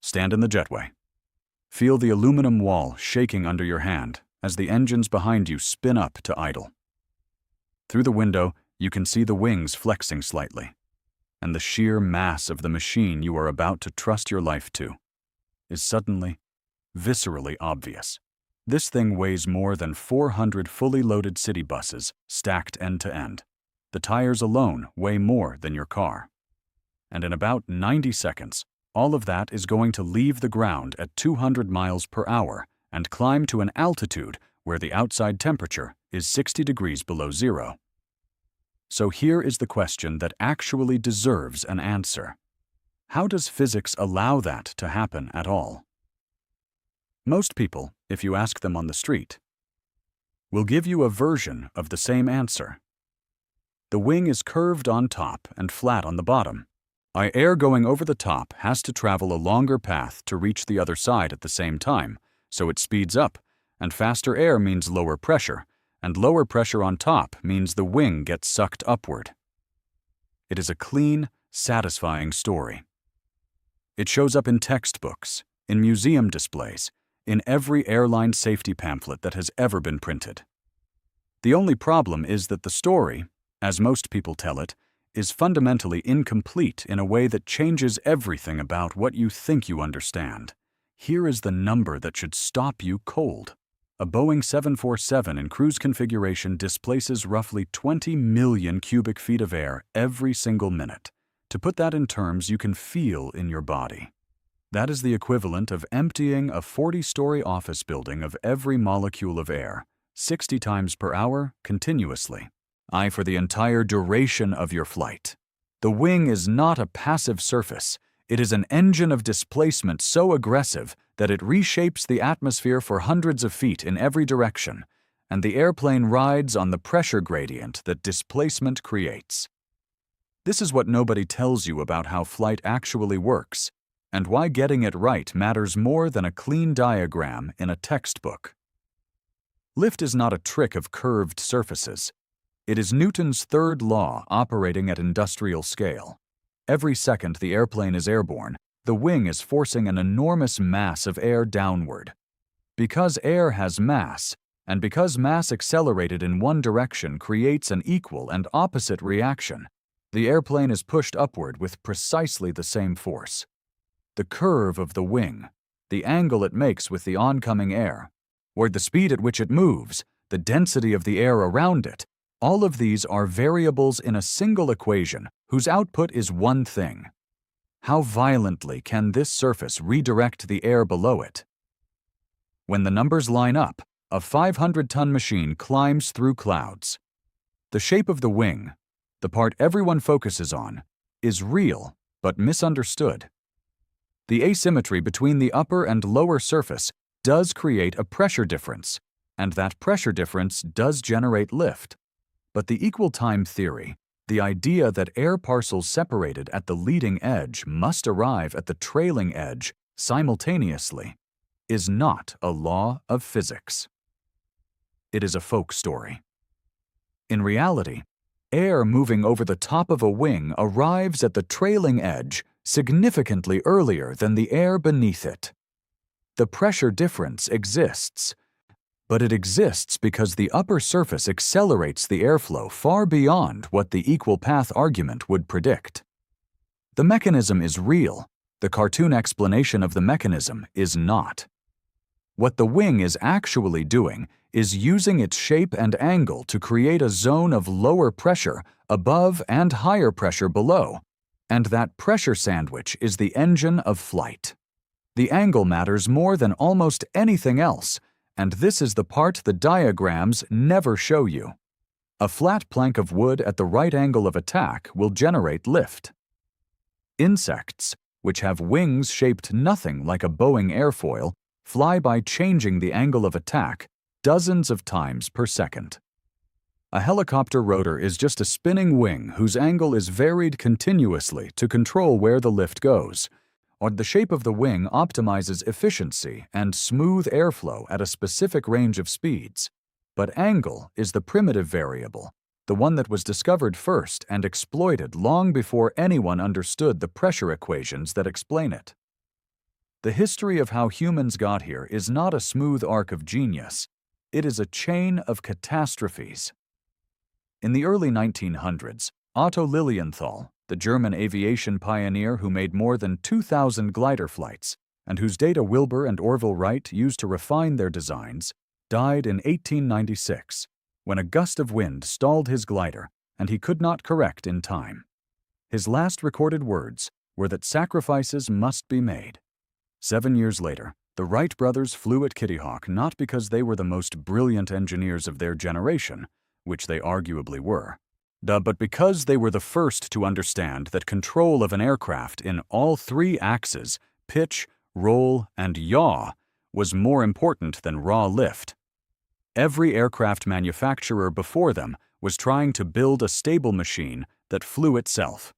Stand in the jetway. Feel the aluminum wall shaking under your hand as the engines behind you spin up to idle. Through the window, you can see the wings flexing slightly, and the sheer mass of the machine you are about to trust your life to is suddenly, viscerally obvious. This thing weighs more than 400 fully loaded city buses stacked end to end. The tires alone weigh more than your car. And in about 90 seconds, all of that is going to leave the ground at 200 miles per hour and climb to an altitude where the outside temperature is 60 degrees below zero. So here is the question that actually deserves an answer. How does physics allow that to happen at all? Most people, if you ask them on the street, will give you a version of the same answer. The wing is curved on top and flat on the bottom. Air going over the top has to travel a longer path to reach the other side at the same time, so it speeds up, and faster air means lower pressure, and lower pressure on top means the wing gets sucked upward. It is a clean, satisfying story. It shows up in textbooks, in museum displays, in every airline safety pamphlet that has ever been printed. The only problem is that the story, as most people tell it, is fundamentally incomplete in a way that changes everything about what you think you understand. Here is the number that should stop you cold. A Boeing 747 in cruise configuration displaces roughly 20 million cubic feet of air every single minute. To put that in terms you can feel in your body. That is the equivalent of emptying a 40-story office building of every molecule of air, 60 times per hour, continuously. For the entire duration of your flight. The wing is not a passive surface. It is an engine of displacement so aggressive that it reshapes the atmosphere for hundreds of feet in every direction, and the airplane rides on the pressure gradient that displacement creates. This is what nobody tells you about how flight actually works, and why getting it right matters more than a clean diagram in a textbook. Lift is not a trick of curved surfaces. It is Newton's third law operating at industrial scale. Every second the airplane is airborne, the wing is forcing an enormous mass of air downward. Because air has mass, and because mass accelerated in one direction creates an equal and opposite reaction, the airplane is pushed upward with precisely the same force. The curve of the wing, the angle it makes with the oncoming air, or the speed at which it moves, the density of the air around it, all of these are variables in a single equation whose output is one thing. How violently can this surface redirect the air below it? When the numbers line up, a 500-ton machine climbs through clouds. The shape of the wing, the part everyone focuses on, is real but misunderstood. The asymmetry between the upper and lower surface does create a pressure difference, and that pressure difference does generate lift. But the equal time theory, the idea that air parcels separated at the leading edge must arrive at the trailing edge simultaneously, is not a law of physics. It is a folk story. In reality, air moving over the top of a wing arrives at the trailing edge significantly earlier than the air beneath it. The pressure difference exists, but it exists because the upper surface accelerates the airflow far beyond what the equal path argument would predict. The mechanism is real. The cartoon explanation of the mechanism is not. What the wing is actually doing is using its shape and angle to create a zone of lower pressure above and higher pressure below, and that pressure sandwich is the engine of flight. The angle matters more than almost anything else, and this is the part the diagrams never show you. A flat plank of wood at the right angle of attack will generate lift. Insects, which have wings shaped nothing like a Boeing airfoil, fly by changing the angle of attack dozens of times per second. A helicopter rotor is just a spinning wing whose angle is varied continuously to control where the lift goes, or the shape of the wing optimizes efficiency and smooth airflow at a specific range of speeds. But angle is the primitive variable, the one that was discovered first and exploited long before anyone understood the pressure equations that explain it. The history of how humans got here is not a smooth arc of genius. It is a chain of catastrophes. In the early 1900s, Otto Lilienthal, the German aviation pioneer who made more than 2,000 glider flights, and whose data Wilbur and Orville Wright used to refine their designs, died in 1896, when a gust of wind stalled his glider and he could not correct in time. His last recorded words were that sacrifices must be made. 7 years later, the Wright brothers flew at Kitty Hawk not because they were the most brilliant engineers of their generation, which they arguably were, but because they were the first to understand that control of an aircraft in all three axes, pitch, roll, and yaw, was more important than raw lift. Every aircraft manufacturer before them was trying to build a stable machine that flew itself.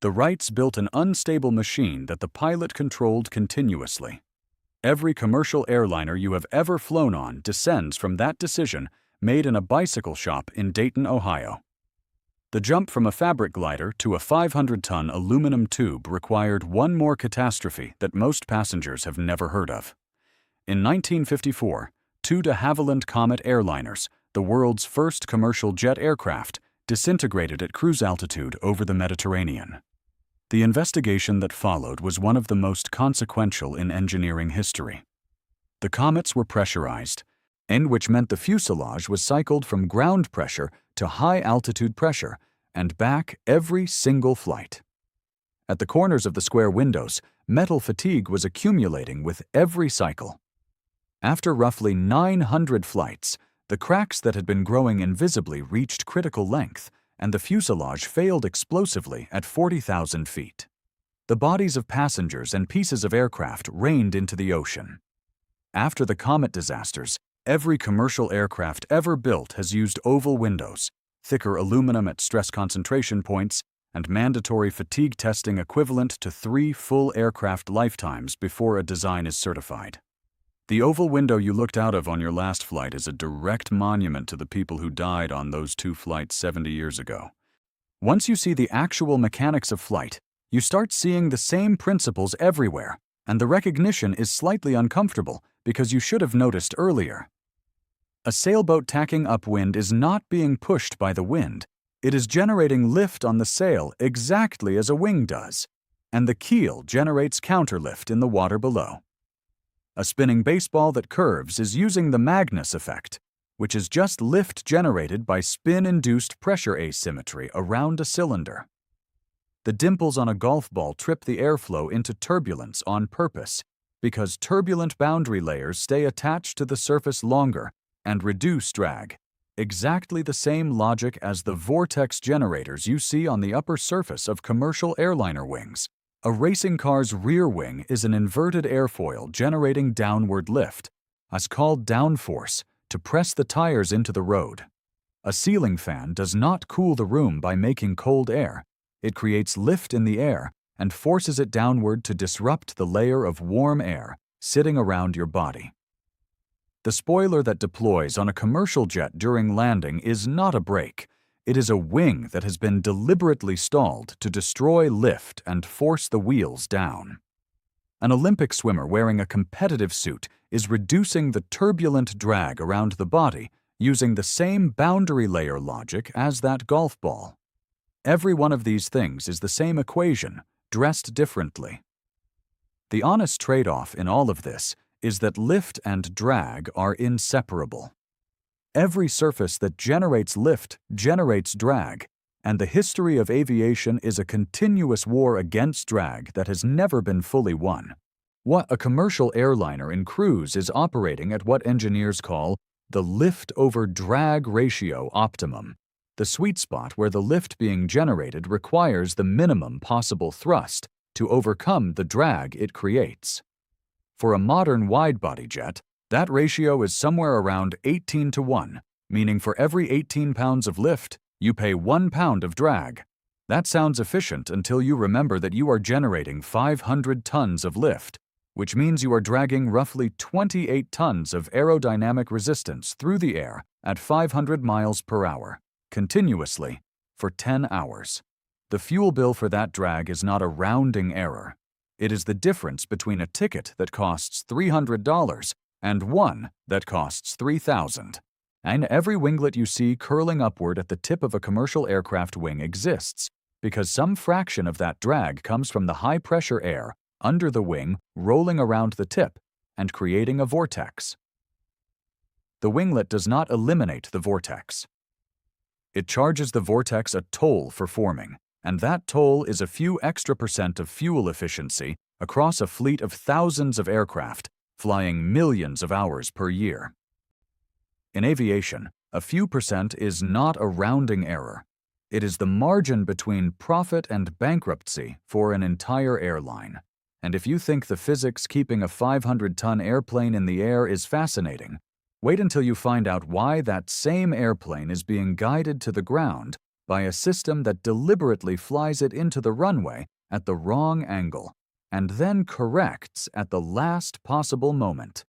The Wrights built an unstable machine that the pilot controlled continuously. Every commercial airliner you have ever flown on descends from that decision made in a bicycle shop in Dayton, Ohio. The jump from a fabric glider to a 500-ton aluminum tube required one more catastrophe that most passengers have never heard of. In 1954, two de Havilland Comet airliners, the world's first commercial jet aircraft, disintegrated at cruise altitude over the Mediterranean. The investigation that followed was one of the most consequential in engineering history. The comets were pressurized, which meant the fuselage was cycled from ground pressure to high-altitude pressure and back every single flight. At the corners of the square windows, metal fatigue was accumulating with every cycle. After roughly 900 flights, the cracks that had been growing invisibly reached critical length, and the fuselage failed explosively at 40,000 feet. The bodies of passengers and pieces of aircraft rained into the ocean. After the comet disasters, every commercial aircraft ever built has used oval windows, thicker aluminum at stress concentration points, and mandatory fatigue testing equivalent to 3 full aircraft lifetimes before a design is certified. The oval window you looked out of on your last flight is a direct monument to the people who died on those 2 flights 70 years ago. Once you see the actual mechanics of flight, you start seeing the same principles everywhere, and the recognition is slightly uncomfortable because you should have noticed earlier. A sailboat tacking upwind is not being pushed by the wind. It is generating lift on the sail exactly as a wing does, and the keel generates counterlift in the water below. A spinning baseball that curves is using the Magnus effect, which is just lift generated by spin-induced pressure asymmetry around a cylinder. The dimples on a golf ball trip the airflow into turbulence on purpose, because turbulent boundary layers stay attached to the surface longer and reduce drag. Exactly the same logic as the vortex generators you see on the upper surface of commercial airliner wings. A racing car's rear wing is an inverted airfoil generating downward lift, as called downforce, to press the tires into the road. A ceiling fan does not cool the room by making cold air. It creates lift in the air and forces it downward to disrupt the layer of warm air sitting around your body. The spoiler that deploys on a commercial jet during landing is not a brake. It is a wing that has been deliberately stalled to destroy lift and force the wheels down. An Olympic swimmer wearing a competitive suit is reducing the turbulent drag around the body using the same boundary layer logic as that golf ball. Every one of these things is the same equation, dressed differently. The honest trade-off in all of this is that lift and drag are inseparable. Every surface that generates lift generates drag, and the history of aviation is a continuous war against drag that has never been fully won. What a commercial airliner in cruise is operating at what engineers call the lift-over-drag ratio optimum, the sweet spot where the lift being generated requires the minimum possible thrust to overcome the drag it creates. For a modern wide-body jet, that ratio is somewhere around 18:1, meaning for every 18 pounds of lift, you pay 1 pound of drag. That sounds efficient until you remember that you are generating 500 tons of lift, which means you are dragging roughly 28 tons of aerodynamic resistance through the air at 500 miles per hour, continuously, for 10 hours. The fuel bill for that drag is not a rounding error. It is the difference between a ticket that costs $300 and one that costs $3,000. And every winglet you see curling upward at the tip of a commercial aircraft wing exists, because some fraction of that drag comes from the high-pressure air under the wing rolling around the tip and creating a vortex. The winglet does not eliminate the vortex. It charges the vortex a toll for forming, and that toll is a few extra % of fuel efficiency across a fleet of thousands of aircraft flying millions of hours per year. In aviation, a few % is not a rounding error. It is the margin between profit and bankruptcy for an entire airline. And if you think the physics keeping a 500-ton airplane in the air is fascinating, wait until you find out why that same airplane is being guided to the ground by a system that deliberately flies it into the runway at the wrong angle and then corrects at the last possible moment.